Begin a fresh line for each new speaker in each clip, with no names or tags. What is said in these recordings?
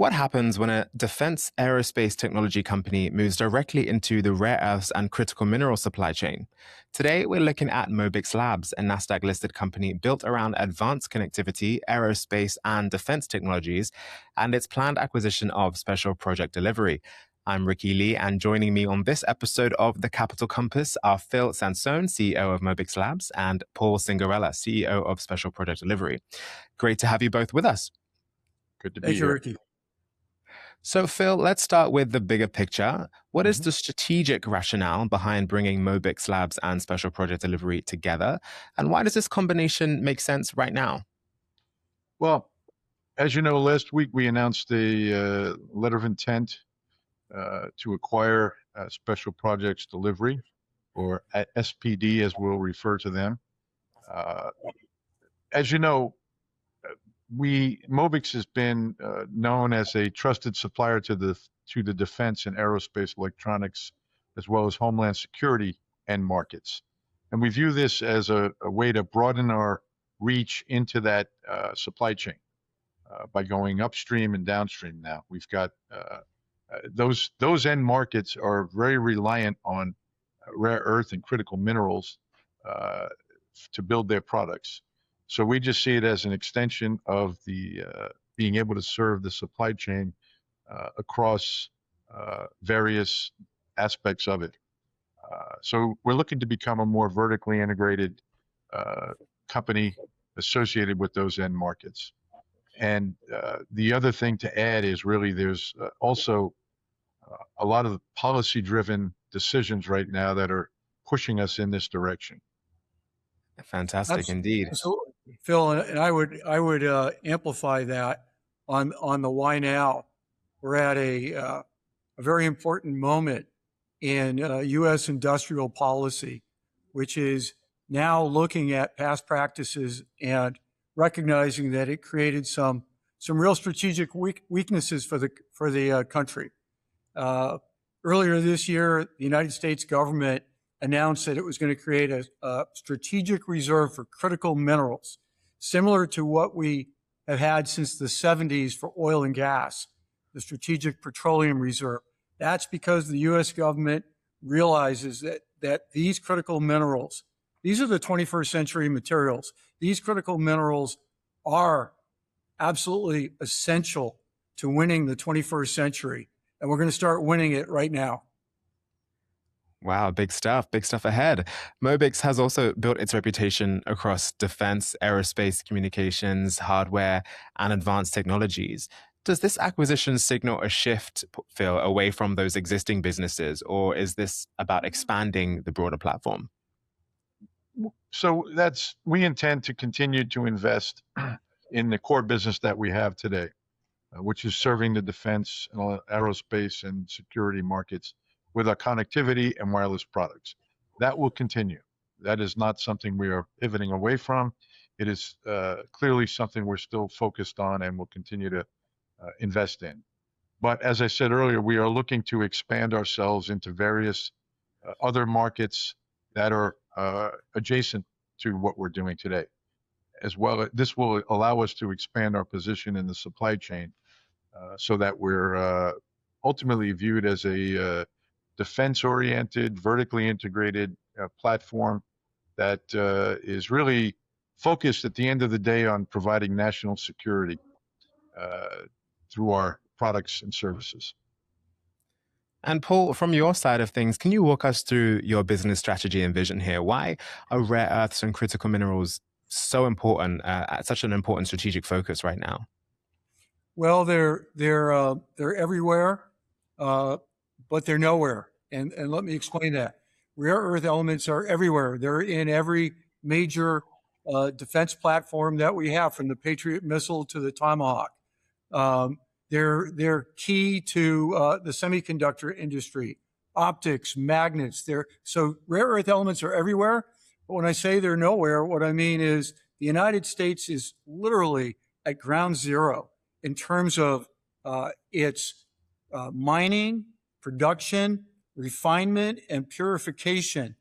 What happens when a defense aerospace technology company moves directly into the rare earths and critical mineral supply chain? Today, we're looking at Mobix Labs, a NASDAQ listed company built around advanced connectivity, aerospace, and defense technologies, and its planned acquisition of Special Project Delivery. I'm Ricky Lee, and joining me on this episode of The Capital Compass are Phil Sansone, CEO of Mobix Labs, and Paul Cingarella, CEO of Special Project Delivery. Great to have you both with us.
Good to be here.
Ricky.
So, Phil, let's start with the bigger picture. What is the strategic rationale behind bringing Mobix Labs and Special Project Delivery together? And why does this combination make sense right now?
Well, as you know, last week we announced a letter of intent to acquire Special Projects Delivery, or SPD as we'll refer to them. As you know, Mobix has been known as a trusted supplier to the defense and aerospace electronics, as well as homeland security end markets. And we view this as a way to broaden our reach into that supply chain by going upstream and downstream now. We've got those end markets are very reliant on rare earth and critical minerals to build their products. So we just see it as an extension of the being able to serve the supply chain across various aspects of it. So we're looking to become a more vertically integrated company associated with those end markets. And the other thing to add is really there's also a lot of policy-driven decisions right now that are pushing us in this direction.
Fantastic indeed.
So, Phil, and I would amplify that on the why now. We're at a very important moment in U.S. industrial policy, which is now looking at past practices and recognizing that it created some real strategic weaknesses for the country. Earlier this year, the United States government announced that it was going to create a strategic reserve for critical minerals, similar to what we have had since the 70s for oil and gas, the Strategic Petroleum Reserve. That's because the U.S. government realizes that these critical minerals, these are the 21st century materials. These critical minerals are absolutely essential to winning the 21st century, and we're going to start winning it right now.
Wow, big stuff ahead. Mobix has also built its reputation across defense, aerospace, communications, hardware, and advanced technologies. Does this acquisition signal a shift, Phil, away from those existing businesses, or is this about expanding the broader platform?
So we intend to continue to invest in the core business that we have today, which is serving the defense, aerospace, and security markets with our connectivity and wireless products. That will continue. That is not something we are pivoting away from. It is clearly something we're still focused on and will continue to invest in. But as I said earlier, we are looking to expand ourselves into various other markets that are adjacent to what we're doing today. As well, this will allow us to expand our position in the supply chain so that we're ultimately viewed as a defense-oriented, vertically integrated platform that is really focused at the end of the day on providing national security through our products and services.
And Paul, from your side of things, can you walk us through your business strategy and vision here? Why are rare earths and critical minerals so important, such an important strategic focus right now?
Well, they're everywhere, but they're nowhere. And let me explain that. Rare earth elements are everywhere. They're in every major defense platform that we have, from the Patriot missile to the Tomahawk. They're key to the semiconductor industry, optics, magnets. So rare earth elements are everywhere. But when I say they're nowhere, what I mean is the United States is literally at ground zero in terms of its mining, production, refinement, and purification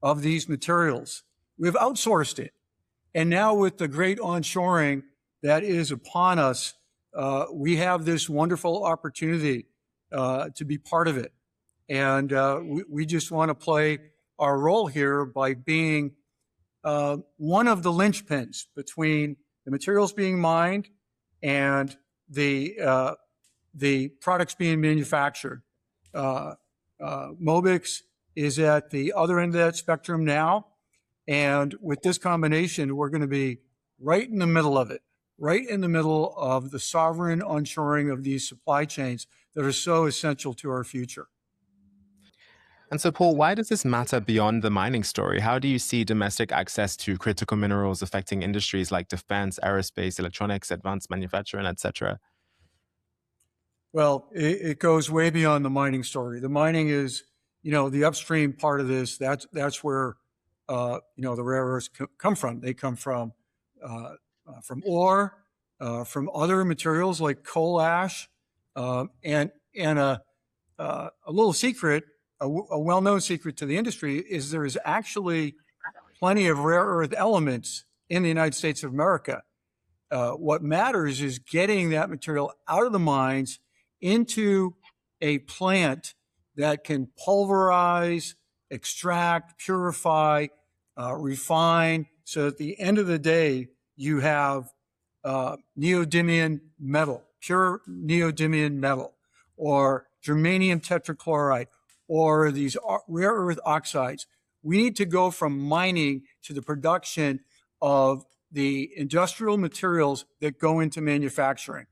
of these materials. We've outsourced it. And now with the great onshoring that is upon us, we have this wonderful opportunity to be part of it. And we just want to play our role here by being one of the linchpins between the materials being mined and the products being manufactured. Mobix is at the other end of that spectrum now. And with this combination, we're going to be right in the middle of it, right in the middle of the sovereign onshoring of these supply chains that are so essential to our future.
And so, Paul, why does this matter beyond the mining story? How do you see domestic access to critical minerals affecting industries like defense, aerospace, electronics, advanced manufacturing, et cetera?
Well, it goes way beyond the mining story. The mining is, the upstream part of this. That's where, the rare earths come from. They come from ore, from other materials like coal ash, and a little secret, a well-known secret to the industry is there is actually plenty of rare earth elements in the United States of America. What matters is getting that material out of the mines into a plant that can pulverize, extract, purify, refine, so at the end of the day, you have neodymium metal, pure neodymium metal, or germanium tetrachloride, or these rare earth oxides. We need to go from mining to the production of the industrial materials that go into manufacturing.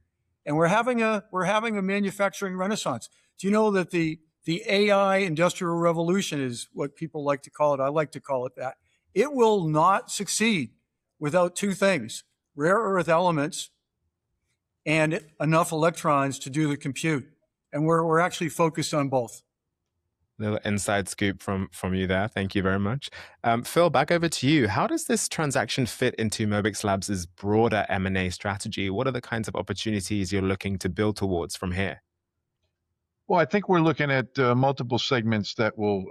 And we're having a manufacturing renaissance. Do you know that the AI industrial revolution is what people like to call it? I like to call it that. It will not succeed without two things: rare earth elements and enough electrons to do the compute. And we're actually focused on both.
Little inside scoop from you there. Thank you very much. Phil, back over to you. How does this transaction fit into Mobix Labs' broader M&A strategy? What are the kinds of opportunities you're looking to build towards from here?
Well, I think we're looking at multiple segments that will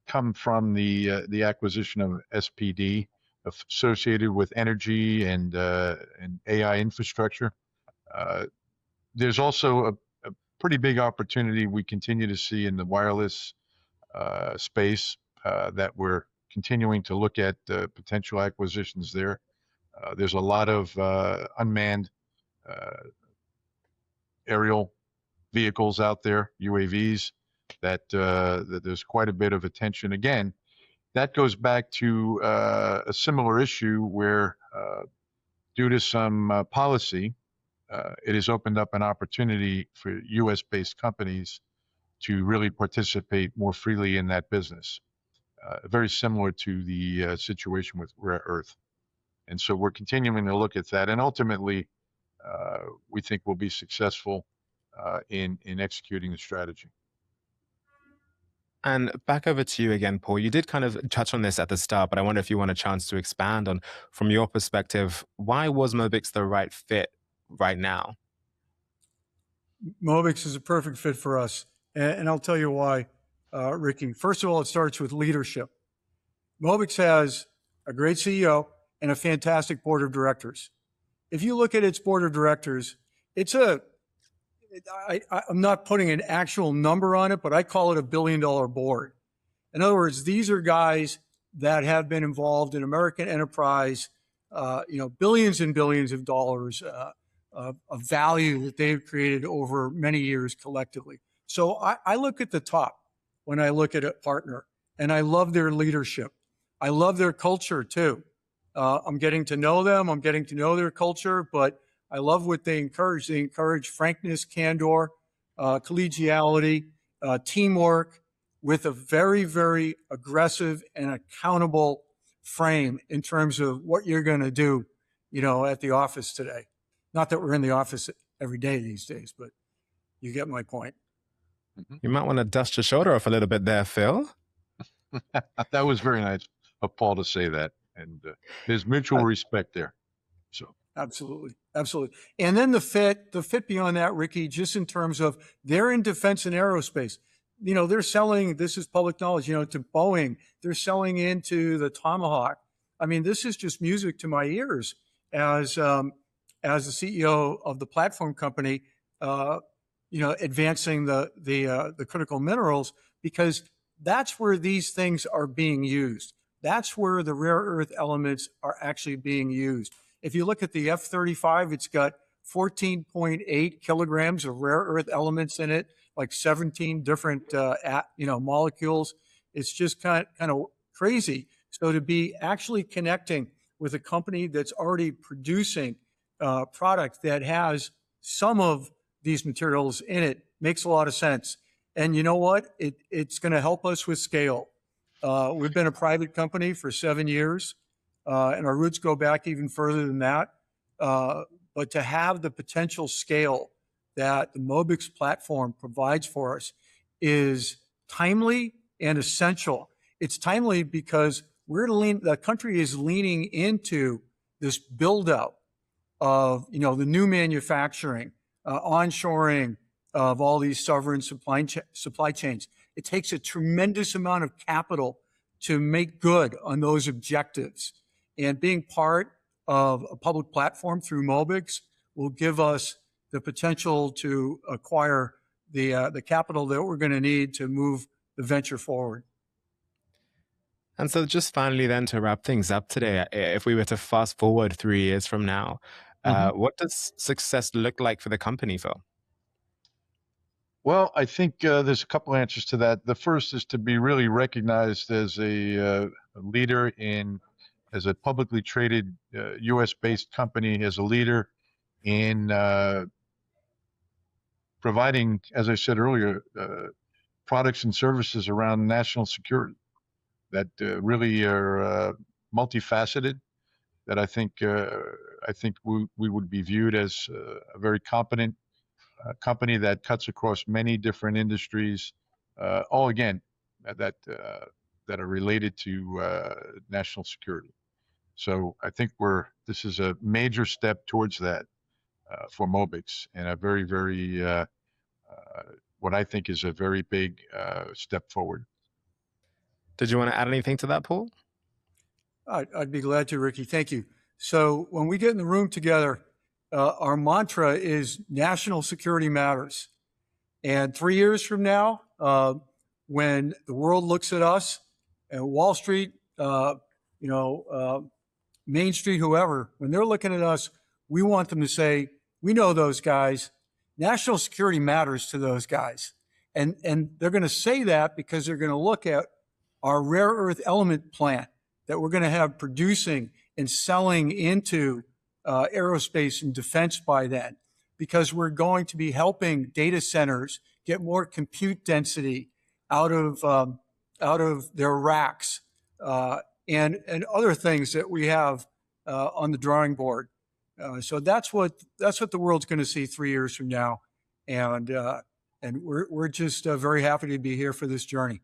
come from the acquisition of SPD associated with energy and AI infrastructure. There's also a pretty big opportunity we continue to see in the wireless space that we're continuing to look at potential acquisitions there. There's a lot of unmanned aerial vehicles out there, UAVs, that there's quite a bit of attention. Again, that goes back to a similar issue where due to some policy, it has opened up an opportunity for US-based companies to really participate more freely in that business. Very similar to the situation with rare earth. And so we're continuing to look at that. And ultimately, we think we'll be successful in executing the strategy.
And back over to you again, Paul. You did kind of touch on this at the start, but I wonder if you want a chance to expand on, from your perspective, why was Mobix the right fit right now?
Mobix is a perfect fit for us. And I'll tell you why, Ricky. First of all, it starts with leadership. Mobix has a great CEO and a fantastic board of directors. If you look at its board of directors, I'm not putting an actual number on it, but I call it $1 billion board. In other words, these are guys that have been involved in American enterprise, billions and billions of dollars of value that they've created over many years collectively. So I look at the top when I look at a partner, and I love their leadership. I love their culture too. I'm getting to know them. I'm getting to know their culture, but I love what they encourage. They encourage frankness, candor, collegiality, teamwork, with a very, very aggressive and accountable frame in terms of what you're going to do, at the office today. Not that we're in the office every day these days, but you get my point.
You might want to dust your shoulder off a little bit there, Phil.
That was very nice of Paul to say that. And there's mutual respect there. So
absolutely. And then the fit beyond that, Ricky, just in terms of they're in defense and aerospace. They're selling, this is public knowledge, to Boeing. They're selling into the Tomahawk. I mean, this is just music to my ears as as the CEO of the platform company, advancing the critical minerals, because that's where these things are being used. That's where the rare earth elements are actually being used. If you look at the F-35, it's got 14.8 kilograms of rare earth elements in it, like 17 different molecules. It's just kind of crazy. So to be actually connecting with a company that's already producing product that has some of these materials in it makes a lot of sense. And you know what? It's going to help us with scale. We've been a private company for 7 years, and our roots go back even further than that. But to have the potential scale that the Mobix platform provides for us is timely and essential. It's timely because the country is leaning into this buildup of the new manufacturing, onshoring of all these sovereign supply chains. It takes a tremendous amount of capital to make good on those objectives. And being part of a public platform through Mobix will give us the potential to acquire the capital that we're going to need to move the venture forward.
And so just finally then to wrap things up today, if we were to fast forward 3 years from now, what does success look like for the company, Phil?
Well, I think there's a couple answers to that. The first is to be really recognized as a leader as a publicly traded U.S.-based company, as a leader in providing, as I said earlier, products and services around national security that really are multifaceted. That I think we would be viewed as a very competent company that cuts across many different industries, all again that are related to national security. So I think this is a major step towards that for Mobix, and a very, very what I think is a very big step forward.
Did you want to add anything to that, Paul?
I'd be glad to, Ricky. Thank you. So when we get in the room together, our mantra is national security matters. And 3 years from now, when the world looks at us, and Wall Street, Main Street, whoever, when they're looking at us, we want them to say, we know those guys. National security matters to those guys. And they're going to say that because they're going to look at our rare earth element plant that we're going to have producing and selling into aerospace and defense by then, because we're going to be helping data centers get more compute density out of their racks and other things that we have on the drawing board. So that's what the world's going to see 3 years from now, and we're just very happy to be here for this journey.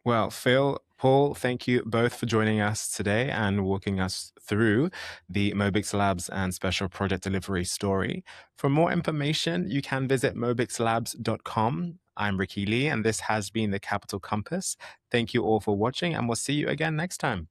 Well, Phil, Paul, thank you both for joining us today and walking us through the Mobix Labs and Special Project Delivery story. For more information, you can visit mobixlabs.com. I'm Ricky Lee, and this has been the Capital Compass. Thank you all for watching, and we'll see you again next time.